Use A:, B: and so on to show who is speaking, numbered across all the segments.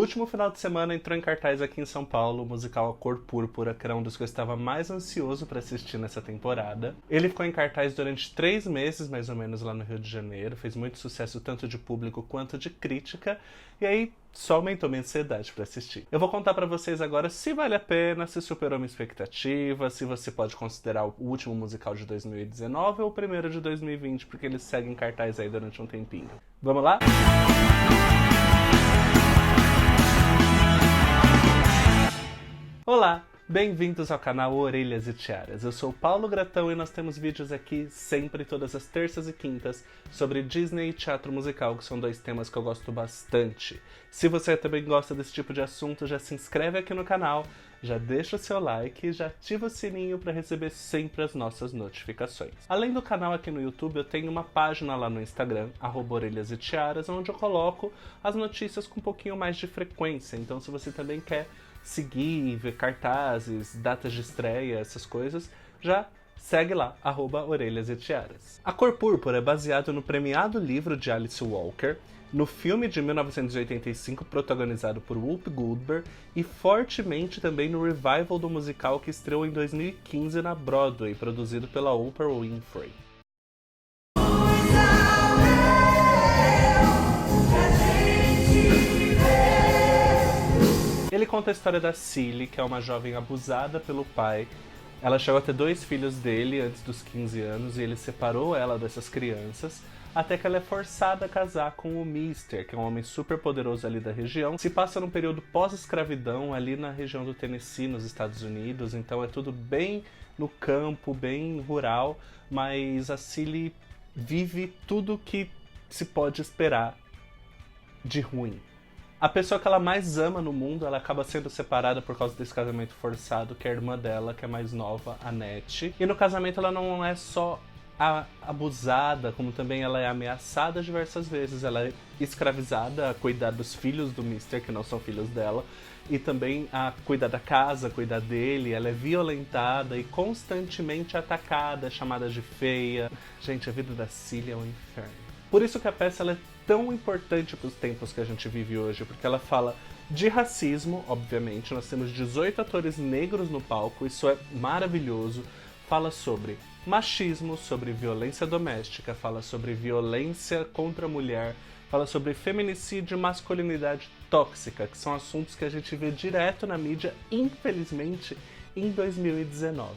A: último final de semana entrou em cartaz aqui em São Paulo o musical A Cor Púrpura, que era um dos que eu estava mais ansioso para assistir nessa temporada. Ele ficou em cartaz durante 3 meses, mais ou menos, lá no Rio de Janeiro. Fez muito sucesso tanto de público quanto de crítica. E aí só aumentou minha ansiedade para assistir. Eu vou contar para vocês agora se vale a pena, se superou minha expectativa, se você pode considerar o último musical de 2019 ou o primeiro de 2020, porque eles seguem em cartaz aí durante um tempinho. Vamos lá? Olá! Bem-vindos ao canal Orelhas e Tiaras. Eu sou o Paulo Gratão e nós temos vídeos aqui sempre, todas as terças e quintas, sobre Disney e teatro musical, que são 2 temas que eu gosto bastante. Se você também gosta desse tipo de assunto, já se inscreve aqui no canal, já deixa o seu like e já ativa o sininho para receber sempre as nossas notificações. Além do canal aqui no YouTube, eu tenho uma página lá no Instagram, @Orelhas e Tiaras, onde eu coloco as notícias com um pouquinho mais de frequência. Então, se você também quer seguir, ver cartazes, datas de estreia, essas coisas, já segue lá, @Orelhas e Tiaras. A Cor Púrpura é baseado no premiado livro de Alice Walker, no filme de 1985 protagonizado por Whoopi Goldberg e fortemente também no revival do musical que estreou em 2015 na Broadway, produzido pela Oprah Winfrey. Ele conta a história da Cilly, que é uma jovem abusada pelo pai. Ela chegou a ter 2 filhos dele antes dos 15 anos e ele separou ela dessas crianças, até que ela é forçada a casar com o Mister, que é um homem super poderoso ali da região. Se passa num período pós-escravidão, ali na região do Tennessee, nos Estados Unidos, então é tudo bem no campo, bem rural, mas a Cilly vive tudo que se pode esperar de ruim. A pessoa que ela mais ama no mundo, ela acaba sendo separada por causa desse casamento forçado, que é a irmã dela, que é mais nova, a Annette. E no casamento ela não é só abusada, como também ela é ameaçada diversas vezes. Ela é escravizada a cuidar dos filhos do Mister, que não são filhos dela, e também a cuidar da casa, cuidar dele. Ela é violentada e constantemente atacada, chamada de feia. Gente, a vida da Cilly é um inferno. Por isso que a peça ela é tão importante para os tempos que a gente vive hoje, porque ela fala de racismo, obviamente. Nós temos 18 atores negros no palco, isso é maravilhoso. Fala sobre machismo, sobre violência doméstica, fala sobre violência contra a mulher, fala sobre feminicídio e masculinidade tóxica, que são assuntos que a gente vê direto na mídia, infelizmente, em 2019.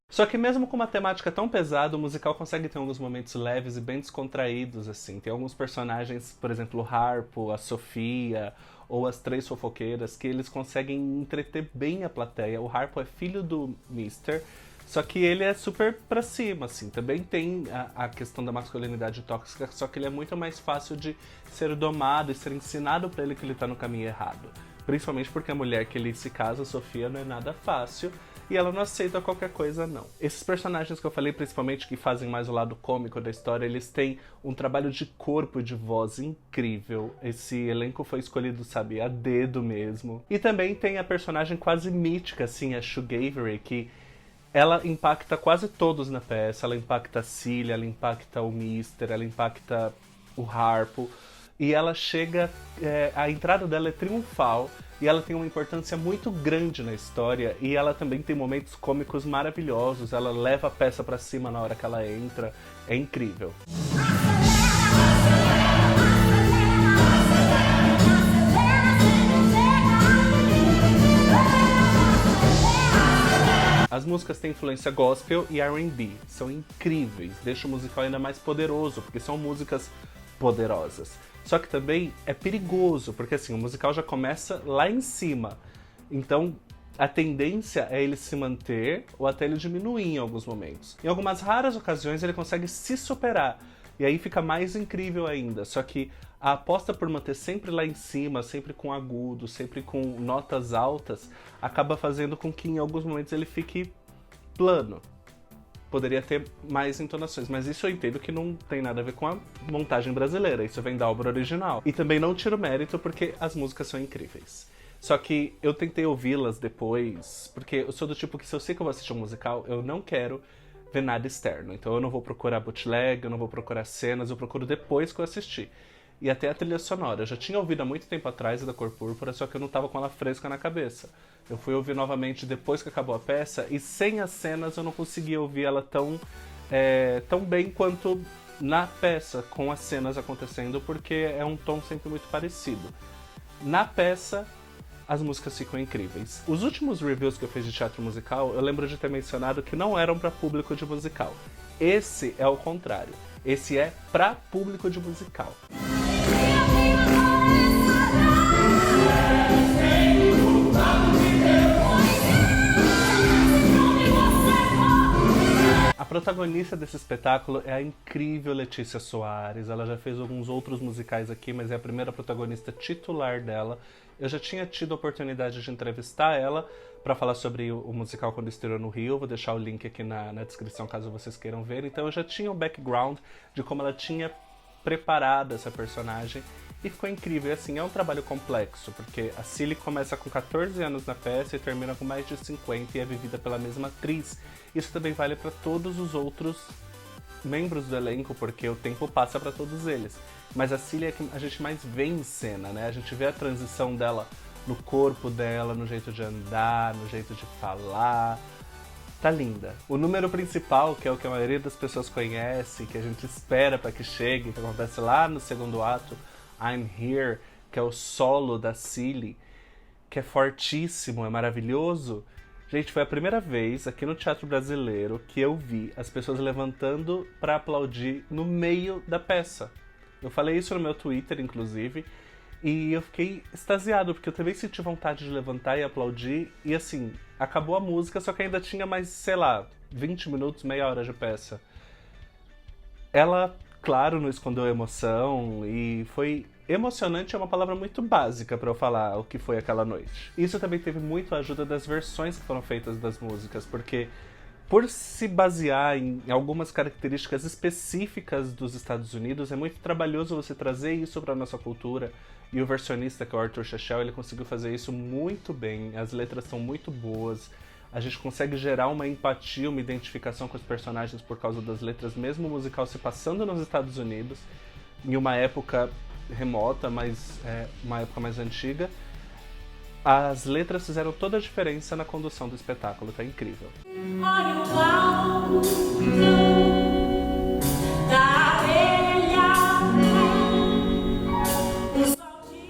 A: Só que mesmo com uma temática tão pesada, o musical consegue ter alguns momentos leves e bem descontraídos, assim. Tem alguns personagens, por exemplo, o Harpo, a Sofia ou as 3 fofoqueiras, que eles conseguem entreter bem a plateia. O Harpo é filho do Mister, só que ele é super pra cima, assim. Também tem a questão da masculinidade tóxica, só que ele é muito mais fácil de ser domado e ser ensinado pra ele que ele tá no caminho errado. Principalmente porque a mulher que ele se casa, a Sofia, não é nada fácil. E ela não aceita qualquer coisa, não. Esses personagens que eu falei, principalmente, que fazem mais o lado cômico da história, eles têm um trabalho de corpo e de voz incrível. Esse elenco foi escolhido, sabe, a dedo mesmo. E também tem a personagem quase mítica, assim, a Shugavere, que ela impacta quase todos na peça. Ela impacta a Cilly, ela impacta o Mister, ela impacta o Harpo. E ela chega... a entrada dela é triunfal. E ela tem uma importância muito grande na história, e ela também tem momentos cômicos maravilhosos, ela leva a peça pra cima na hora que ela entra, é incrível. As músicas têm influência gospel e R&B, são incríveis, deixa o musical ainda mais poderoso, porque são músicas poderosas. Só que também é perigoso, porque assim, o musical já começa lá em cima. Então, a tendência é ele se manter ou até ele diminuir em alguns momentos. Em algumas raras ocasiões ele consegue se superar. E aí fica mais incrível ainda. Só que a aposta por manter sempre lá em cima, sempre com agudo, sempre com notas altas, acaba fazendo com que em alguns momentos ele fique plano. Poderia ter mais entonações, mas isso eu entendo que não tem nada a ver com a montagem brasileira, isso vem da obra original. E também não tiro mérito porque as músicas são incríveis. Só que eu tentei ouvi-las depois, porque eu sou do tipo que se eu sei que eu vou assistir um musical, eu não quero ver nada externo. Então eu não vou procurar bootleg, eu não vou procurar cenas, eu procuro depois que eu assistir. E até a trilha sonora. Eu já tinha ouvido há muito tempo atrás a da Cor Púrpura, só que eu não tava com ela fresca na cabeça. Eu fui ouvir novamente depois que acabou a peça, e sem as cenas eu não conseguia ouvir ela tão bem quanto na peça, com as cenas acontecendo, porque é um tom sempre muito parecido. Na peça, as músicas ficam incríveis. Os últimos reviews que eu fiz de teatro musical, eu lembro de ter mencionado que não eram para público de musical. Esse é o contrário. Esse é para público de musical. A protagonista desse espetáculo é a incrível Letícia Soares. Ela já fez alguns outros musicais aqui, mas é a primeira protagonista titular dela. Eu já tinha tido a oportunidade de entrevistar ela para falar sobre o musical quando estreou no Rio. Vou deixar o link aqui na descrição caso vocês queiram ver. Então eu já tinha um background de como ela tinha preparado essa personagem e ficou incrível. E assim, é um trabalho complexo, porque a Cilly começa com 14 anos na peça e termina com mais de 50 e é vivida pela mesma atriz. Isso também vale para todos os outros membros do elenco, porque o tempo passa para todos eles. Mas a Cilly é que a gente mais vê em cena, né? A gente vê a transição dela no corpo dela, no jeito de andar, no jeito de falar. Tá linda. O número principal, que é o que a maioria das pessoas conhece, que a gente espera para que chegue, que acontece lá no segundo ato, I'm Here, que é o solo da Cilly, que é fortíssimo, é maravilhoso. Gente, foi a primeira vez aqui no Teatro Brasileiro que eu vi as pessoas levantando para aplaudir no meio da peça. Eu falei isso no meu Twitter, inclusive, e eu fiquei extasiado, porque eu também senti vontade de levantar e aplaudir, e assim, acabou a música, só que ainda tinha mais, sei lá, 20 minutos, meia hora de peça. Ela, claro, não escondeu a emoção, e foi emocionante, é uma palavra muito básica para eu falar o que foi aquela noite. Isso também teve muito a ajuda das versões que foram feitas das músicas, porque por se basear em algumas características específicas dos Estados Unidos, é muito trabalhoso você trazer isso para nossa cultura. E o versionista, que é o Arthur Shechel, ele conseguiu fazer isso muito bem. As letras são muito boas. A gente consegue gerar uma empatia, uma identificação com os personagens por causa das letras, mesmo o musical se passando nos Estados Unidos, em uma época remota, mas uma época mais antiga. As letras fizeram toda a diferença na condução do espetáculo, tá incrível.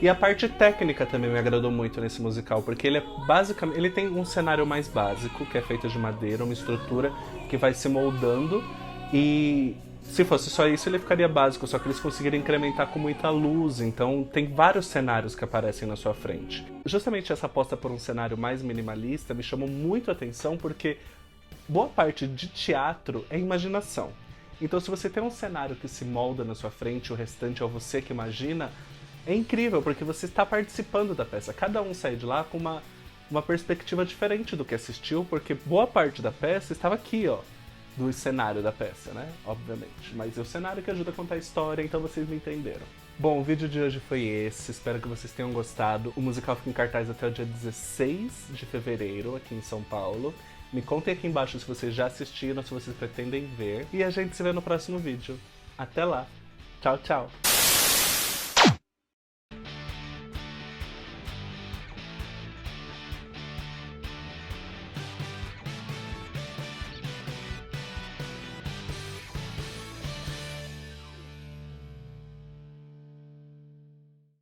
A: E a parte técnica também me agradou muito nesse musical, porque ele é basicamente, ele tem um cenário mais básico, que é feito de madeira, uma estrutura que vai se moldando, e se fosse só isso ele ficaria básico, só que eles conseguiram incrementar com muita luz, então tem vários cenários que aparecem na sua frente. Justamente essa aposta por um cenário mais minimalista me chamou muito a atenção, porque boa parte de teatro é imaginação. Então se você tem um cenário que se molda na sua frente, o restante é você que imagina, é incrível, porque você está participando da peça. Cada um sai de lá com uma perspectiva diferente do que assistiu, porque boa parte da peça estava aqui, ó, do cenário da peça, né? Obviamente. Mas é o cenário que ajuda a contar a história, então vocês me entenderam. Bom, o vídeo de hoje foi esse, espero que vocês tenham gostado. O musical fica em cartaz até o dia 16 de fevereiro, aqui em São Paulo. Me contem aqui embaixo se vocês já assistiram, se vocês pretendem ver. E a gente se vê no próximo vídeo. Até lá! Tchau, tchau!